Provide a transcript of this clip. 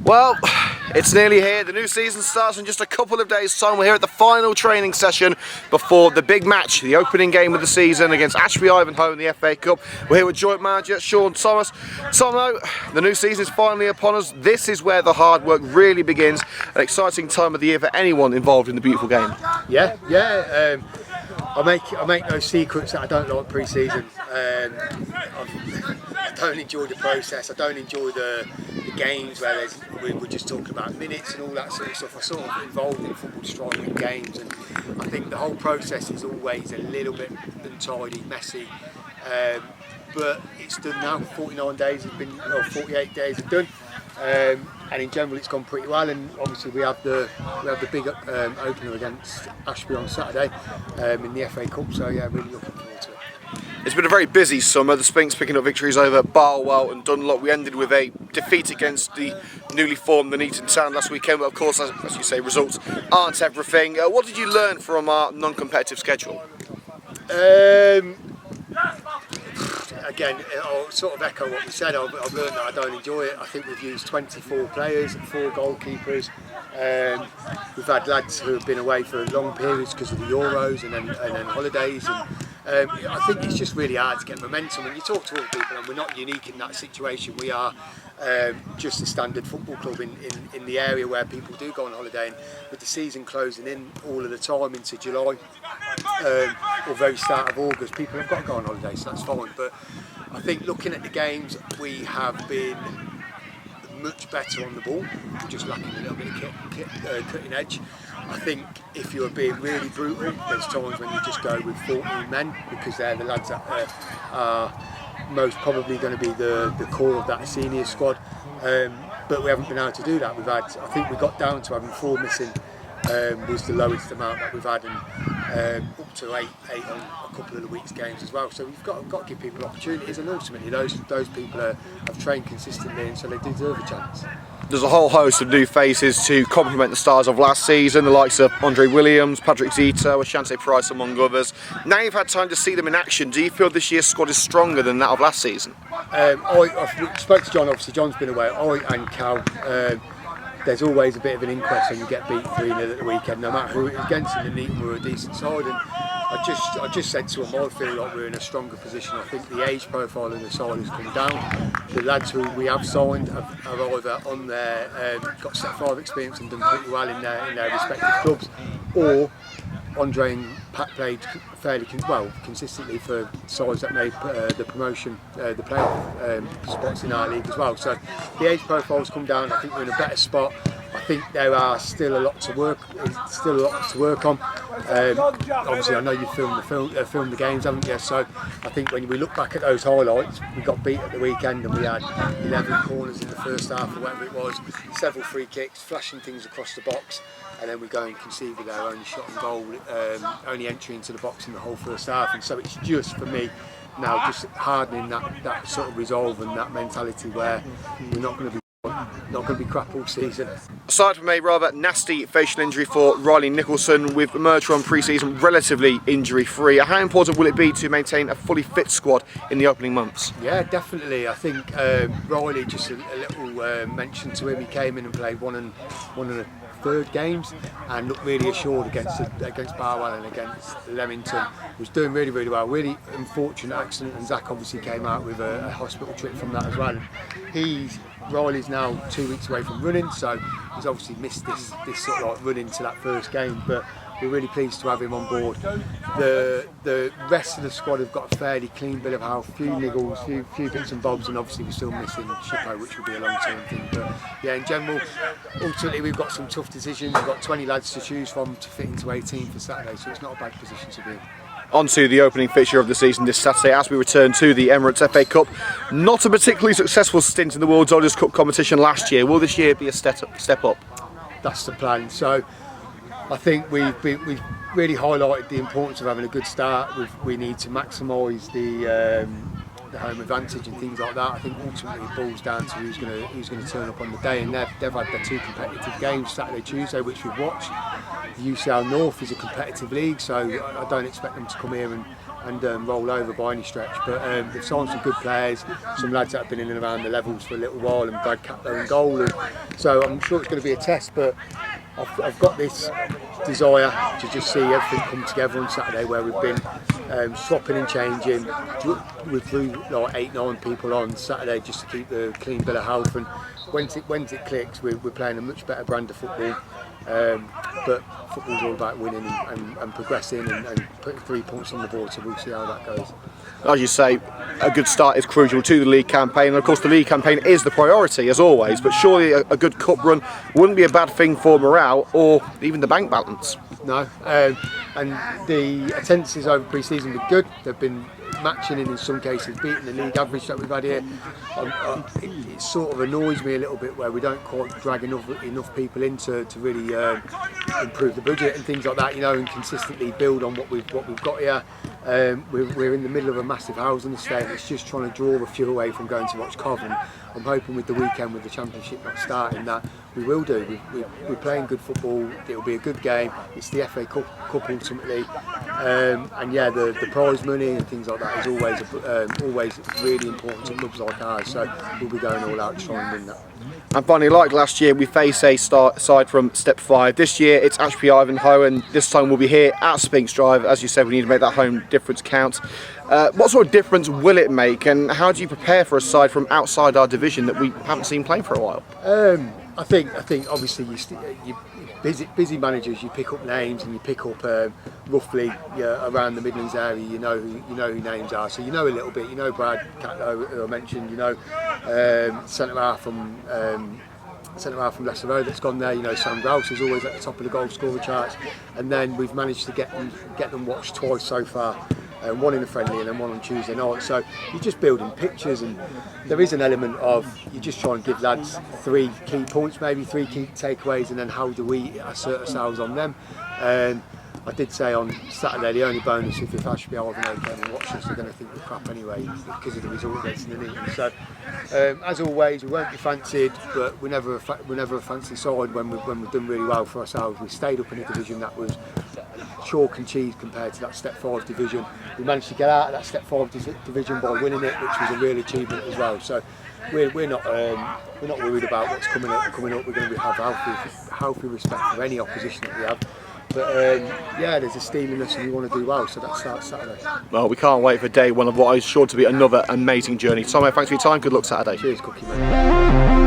Well, it's nearly here. The new season starts in just a couple of days' time. We're here at the final training session before the big match, the opening game of the season against Ashby Ivanhoe in the FA Cup. We're here with joint manager Shaun Thomas. Tomo, the new season is finally upon us. This is where the hard work really begins. An exciting time of the year for anyone involved in the beautiful game. Yeah. I make no secrets that I don't like pre-season. I don't enjoy the process. I don't enjoy the games where we're just talking about minutes and all that sort of stuff. I'm sort of involved in football to try and win games, and I think the whole process is always a little bit untidy, messy. But it's done now. 49 days have been, or 48 days have done. And in general it's gone pretty well, and obviously we have the big opener against Ashby on Saturday in the FA Cup, so yeah, really looking forward to it. It's been a very busy summer, the Sphinx picking up victories over Barwell and Dunlop. We ended with a defeat against the newly formed Nuneaton Town last weekend, but of course, as you say, results aren't everything. What did you learn from our non-competitive schedule? Again, I'll sort of echo what you said. I've learned that I don't enjoy it. I think we've used 24 players, 4 goalkeepers. We've had lads who have been away for long periods because of the Euros and then holidays. And I think it's just really hard to get momentum. When you talk to other people, and we're not unique in that situation, we are just a standard football club in the area where people do go on holiday. And with the season closing in all of the time into July or very start of August, people have got to go on holiday, so that's fine. But I think looking at the games, we have been much better on the ball, just lacking a little bit of cutting edge. I think if you're being really brutal, there's times when you just go with 14 men, because they're the lads that are most probably going to be the core of that senior squad. But we haven't been able to do that. I think we got down to having 4 missing, was the lowest amount that we've had, and up to 8 on a couple of the week's games as well. So we've got to give people opportunities, and ultimately those people have trained consistently, and so they deserve a chance. There's a whole host of new faces to complement the stars of last season, the likes of Andre Williams, Patrick Zito, Ashante Price among others. Now you've had time to see them in action, do you feel this year's squad is stronger than that of last season? I spoke to John, obviously John's been away, and Cal. There's always a bit of an inquest when you get beat 3-0 at the weekend, no matter who it is against. In the Nuneaton we're a decent side, and I just said to him, I feel like we're in a stronger position. I think the age profile of the side has come down. The lads who we have signed have either on their got set 5 experience and done pretty well in their respective clubs, or Andre and Pat played fairly consistently for sides that made the promotion, the playoff spots in our league as well. So the age profile's come down. I think we're in a better spot. I think there are still a lot to work on. Obviously, I know you filmed the games, haven't you? So I think when we look back at those highlights, we got beat at the weekend and we had 11 corners in the first half or whatever it was, several free kicks, flashing things across the box, and then we go and concede with our only shot on goal, only entry into the box in the whole first half. And so it's just, for me, now just hardening that sort of resolve and that mentality where we're not going to be crap all season. Aside from a rather nasty facial injury for Riley Nicholson, we've emerged from pre-season relatively injury-free. How important will it be to maintain a fully fit squad in the opening months? Yeah, definitely. I think Riley, just a little mention to him, he came in and played one and the third games and looked really assured against Barwell and against Leamington. He was doing really, really well. Really unfortunate accident, and Zach obviously came out with a hospital trip from that as well. Riley's now 2 weeks away from running, so he's obviously missed this sort of like run into that first game, but we're really pleased to have him on board. The rest of the squad have got a fairly clean bill of health, few niggles, few bits and bobs, and obviously we're still missing Shippo, which will be a long-term thing. But yeah, in general, ultimately we've got some tough decisions. We've got 20 lads to choose from to fit into 18 for Saturday, so it's not a bad position to be in. On to the opening fixture of the season this Saturday as we return to the Emirates FA Cup. Not a particularly successful stint in the World's Oldest Cup competition last year. Will this year be a step up? That's the plan. So I think we've really highlighted the importance of having a good start. We need to maximise the home advantage and things like that. I think ultimately it boils down to who's going to turn up on the day, and they've had their 2 competitive games, Saturday, Tuesday, which we've watched. The UCL North is a competitive league, so I don't expect them to come here and roll over by any stretch. But they've signed some good players, some lads that have been in and around the levels for a little while, and Brad Catlow in goal. And so I'm sure it's going to be a test, but I've got this desire to just see everything come together on Saturday, where we've been swapping and changing. We threw like 8-9 people on Saturday just to keep the clean bill of health, and once it clicks, we're playing a much better brand of football. But football's all about winning and progressing and putting 3 points on the board, so we'll see how that goes. As you say, a good start is crucial to the league campaign, and of course the league campaign is the priority as always, but surely a good cup run wouldn't be a bad thing for morale or even the bank balance. No, and the attendances over pre-season were good. They've been matching and in some cases beating the league average that we've had here. It sort of annoys me a little bit where we don't quite drag enough people in to really improve the budget and things like that, you know, and consistently build on what we've got here. We're in the middle of a massive housing estate. It's just trying to draw a few away from going to watch Coventry. I'm hoping with the weekend, with the Championship not starting, that we will do. We're playing good football. It'll be a good game. It's the FA Cup ultimately, and yeah, the prize money and things like that is always really important to clubs like ours. So we'll be going all out to try and win that. And finally, like last year, we face a side from Step 5. This year it's Ashby Ivanhoe, and this time we'll be here at Sphinx Drive. As you said, we need to make that home difference count. What sort of difference will it make, and how do you prepare for a side from outside our division that we haven't seen play for a while? I think obviously you busy managers, you pick up names and you pick up roughly around the Midlands area. You know who names are, so you know a little bit. You know Brad Catlow, who I mentioned. You know centre half from Leicester Road that's gone there. You know Sam Grouse is always at the top of the goal scorer charts, and then we've managed to get them watched twice so far. One in a friendly and then one on Tuesday night. So you're just building pictures, and there is an element of you just try and give lads 3 key points, maybe 3 key takeaways, and then how do we assert ourselves on them. I did say on Saturday the only bonus if Ashby Ivanhoe came and watched us, they're going to think we're crap anyway because of the result against the Nuneaton. So as always, we won't be fancied, but we're never a fancy side when we've done really well for ourselves. We stayed up in a division that was chalk and cheese compared to that Step 5 division. We managed to get out of that Step 5 division by winning it, which was a real achievement as well. So we're not worried about what's coming up. We're going to have healthy respect for any opposition that we have. But yeah, there's a steam in us and we want to do well, so that starts Saturday. Well, we can't wait for day one of what is sure to be another amazing journey. Tomo, thanks for your time. Good luck Saturday. Cheers, Cookie, mate.